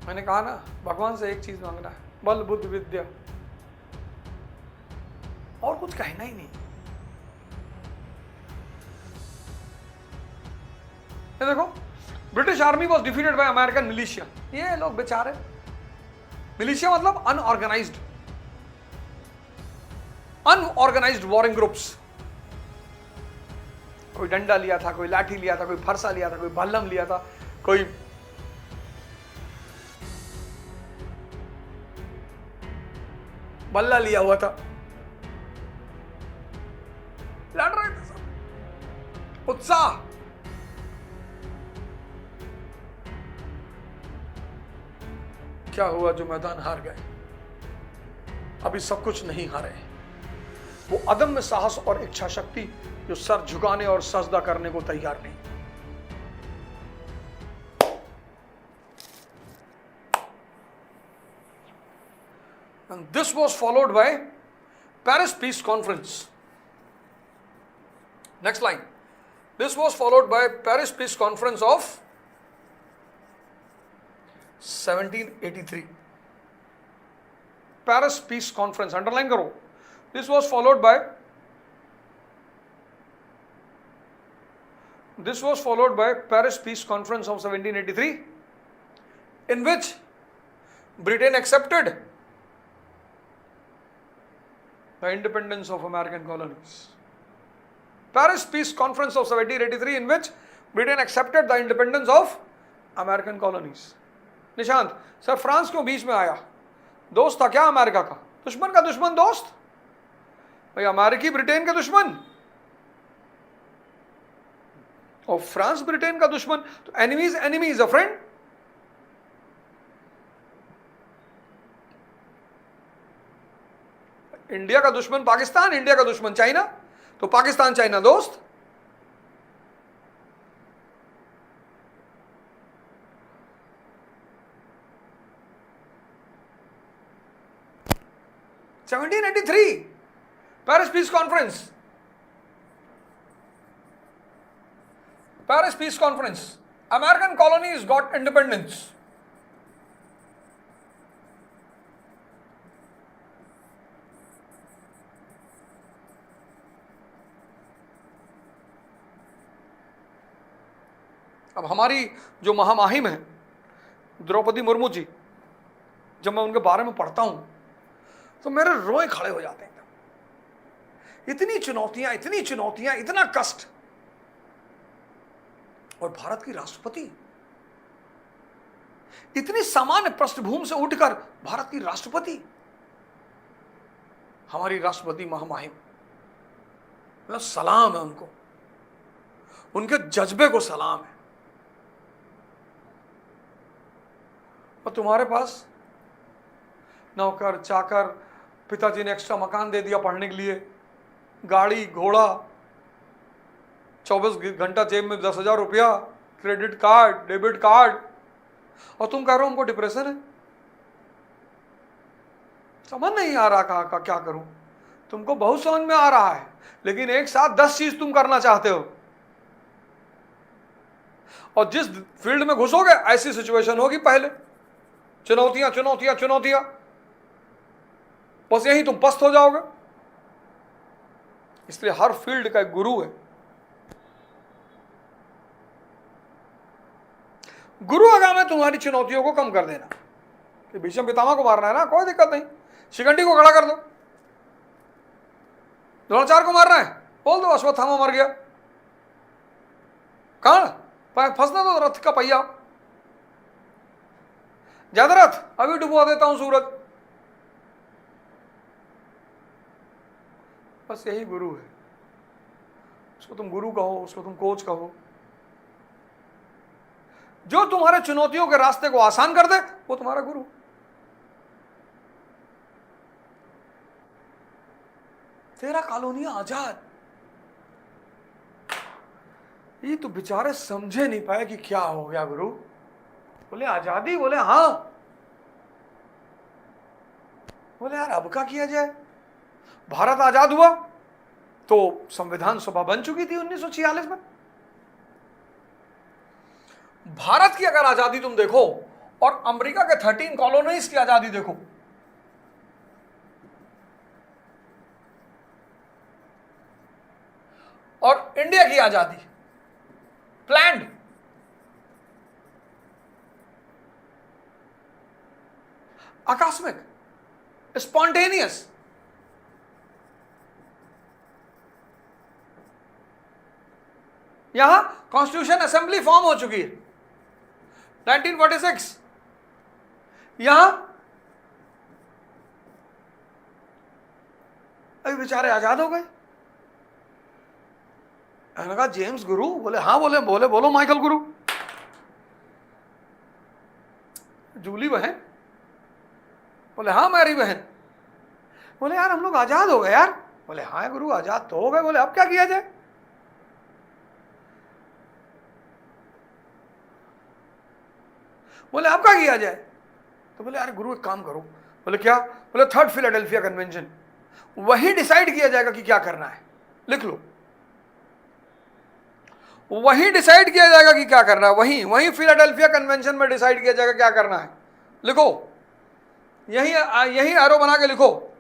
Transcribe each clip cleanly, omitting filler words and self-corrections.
मैंने कहा ना, भगवान से एक चीज मांगना है, बल बुद्धि विद्या, और कुछ कहना ही नहीं। ये देखो, British army was defeated by American militia. ये लोग बेचारे, मिलिशिया मतलब अनऑर्गेनाइज्ड वॉरिंग ग्रुप्स। कोई डंडा लिया था, कोई लाठी लिया था, कोई फरसा लिया था, कोई भल्लम लिया था, कोई बल्ला लिया हुआ था, लड़ रहे थे सब, उत्साह। क्या हुआ? जो मैदान हार गए। अभी सब कुछ नहीं हारे। वो अदम्य साहस और इच्छा शक्ति जो सर झुकाने और सजदा करने को तैयार नहीं। And this was followed by Paris Peace Conference. Next line. This was followed by Paris Peace Conference of 1783. Paris Peace Conference, underline करो. This was followed by Paris Peace Conference of 1783, in which Britain accepted the independence of American colonies. Paris Peace Conference of 1783, in which Britain accepted the independence of American colonies. Nishant, sir France क्यों बीच में आया? दोस्त था क्या America का? दुश्मन का दुश्मन दोस्त? भाई अमेरिकी ब्रिटेन का दुश्मन और फ्रांस ब्रिटेन का दुश्मन, तो enemies enemy is a friend. India का दुश्मन पाकिस्तान, इंडिया का दुश्मन चाइना, तो पाकिस्तान चाइना दोस्त। (1783) Paris Peace Conference. Paris Peace Conference. American colonies got independence. अब हमारी जो महामहिम है द्रौपदी मुर्मू जी, जब मैं उनके बारे में पढ़ता हूं तो मेरे रोए खड़े हो जाते हैं। इतनी चुनौतियां, इतना कष्ट, और भारत की राष्ट्रपति इतनी सामान्य पृष्ठभूमि से उठकर भारत की राष्ट्रपति, हमारी राष्ट्रपति महामहिम, मेरा सलाम है उनको, उनके जज्बे को सलाम है। और तुम्हारे पास नौकर चाकर, पिताजी ने एक्स्ट्रा मकान दे दिया पढ़ने के लिए, गाड़ी घोड़ा, 24 घंटा जेब में 10,000 रुपया, क्रेडिट कार्ड, डेबिट कार्ड, और तुम कह रहे हो हमको डिप्रेशन है। समझ नहीं आ रहा कहा क्या करूं। तुमको बहुत समझ में आ रहा है, लेकिन एक साथ 10 चीज तुम करना चाहते हो, और जिस फील्ड में घुसोगे ऐसी सिचुएशन होगी, पहले चुनौतियां चुनौतियां चुनौतियां, बस यही तुम पस्त हो जाओगे। इसलिए हर फील्ड का एक गुरु है। गुरु आगाम है तुम्हारी चुनौतियों को कम कर देना। कि भीष्म पितामह को मारना है ना, कोई दिक्कत नहीं, शिखंडी को खड़ा कर दो। द्रोणाचार्य को मारना है, बोल दो अश्वत्थामा मर गया, कहाँ फंसना दो रथ का पहिया, ज्यादा रथ अभी डुबवा देता हूं सूरज। बस यही गुरु है। उसको तुम गुरु कहो, उसको तुम कोच कहो। जो तुम्हारे चुनौतियों के रास्ते को आसान कर दे वो तुम्हारा गुरु। तेरा कॉलोनिया आजाद। ये तो बेचारे समझे नहीं पाए कि क्या हो गया गुरु। बोले आजादी, बोले हाँ। बोले यार अब क्या किया जाए। भारत आजाद हुआ तो संविधान सभा बन चुकी थी 1946 में। भारत की अगर आजादी तुम देखो और अमेरिका के 13 कॉलोनीज की आजादी देखो, और इंडिया की आजादी प्लान्ड। आकस्मिक, स्पॉन्टेनियस। यहां कॉन्स्टिट्यूशन असेंबली फॉर्म हो चुकी है 1946, यहां अभी बेचारे आजाद हो गए। मैंने कहा जेम्स गुरु, बोले हाँ, बोले बोलो माइकल गुरु। जूली बहन, बोले हाँ मैरी बहन। बोले यार हम लोग आजाद हो गए यार। बोले हाँ गुरु आजाद तो हो गए। बोले अब क्या किया जाए? बोले अब क्या किया जाए? तो बोले यार गुरु एक काम करो। बोले क्या? बोले थर्ड फिलाडेल्फिया कन्वेंशन, वही डिसाइड किया जाएगा कि क्या करना है। लिख लो, वही डिसाइड किया जाएगा कि क्या करना है। वही फिलाडेल्फिया कन्वेंशन में डिसाइड किया जाएगा क्या करना है। लिखो, यही एरो बना के लिखो।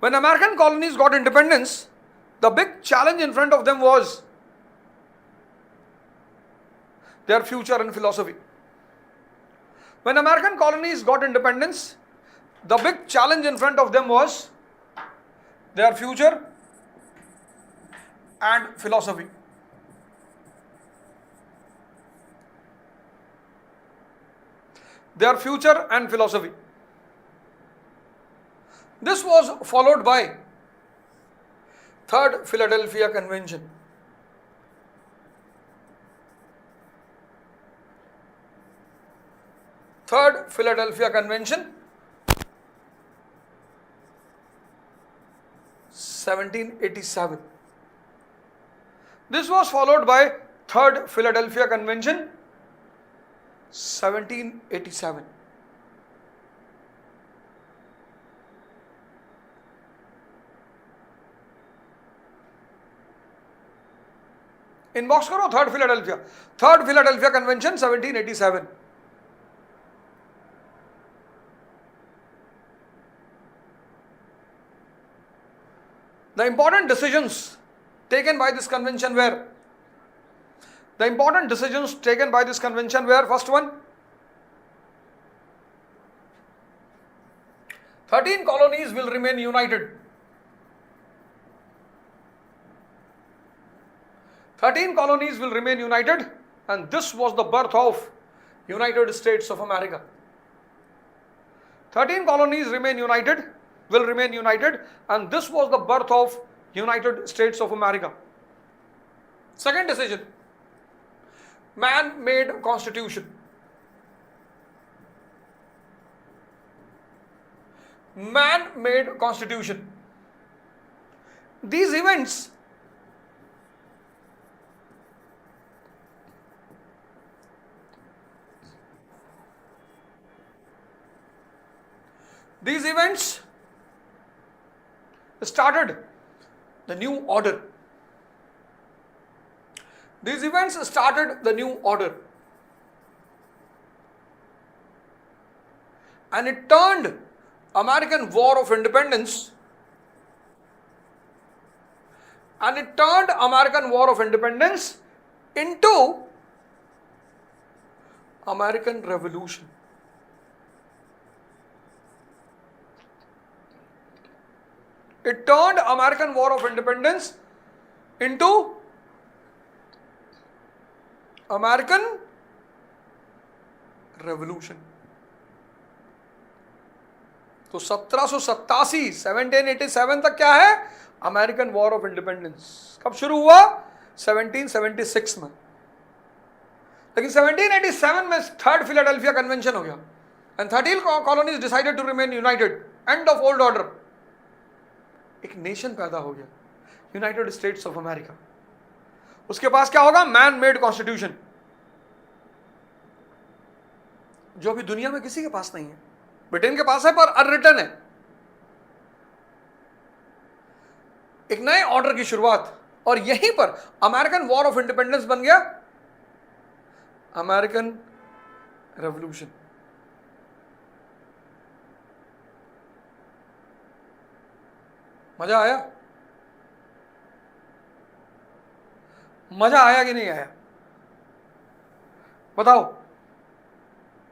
When American colonies got independence, the big challenge in front of them was their future and philosophy. When American colonies got independence, the big challenge in front of them was their future and philosophy. Their future and philosophy. This was followed by Third Philadelphia Convention. Third Philadelphia Convention, 1787. This was followed by Third Philadelphia Convention, 1787. Inbox करो third Philadelphia convention 1787. The important decisions taken by this convention were, first one, 13 colonies will remain united. 13 colonies will remain united, and this was the birth of United States of America. 13 colonies will remain united, and this was the birth of United States of America. Second decision, man-made constitution. Man-made constitution. These events started the new order. These events started the new order, and it turned American War of Independence into American Revolution. It turned American War of Independence into American Revolution. तो 1787 तक क्या है? American war of independence. कब शुरू हुआ? 1776 में. लेकिन 1787 में थर्ड फिलाडेल्फिया कन्वेंशन हो गया, and 13 colonies decided to remain united. End of old order. एक नेशन पैदा हो गया, यूनाइटेड स्टेट्स ऑफ अमेरिका. उसके पास क्या होगा? मैन मेड कॉन्स्टिट्यूशन, जो अभी दुनिया में किसी के पास नहीं है. ब्रिटेन के पास है पर अनरिटन है. एक नए ऑर्डर की शुरुआत, और यहीं पर अमेरिकन वॉर ऑफ इंडिपेंडेंस बन गया अमेरिकन रेवोल्यूशन। मजा आया? मजा आया कि नहीं आया? बताओ।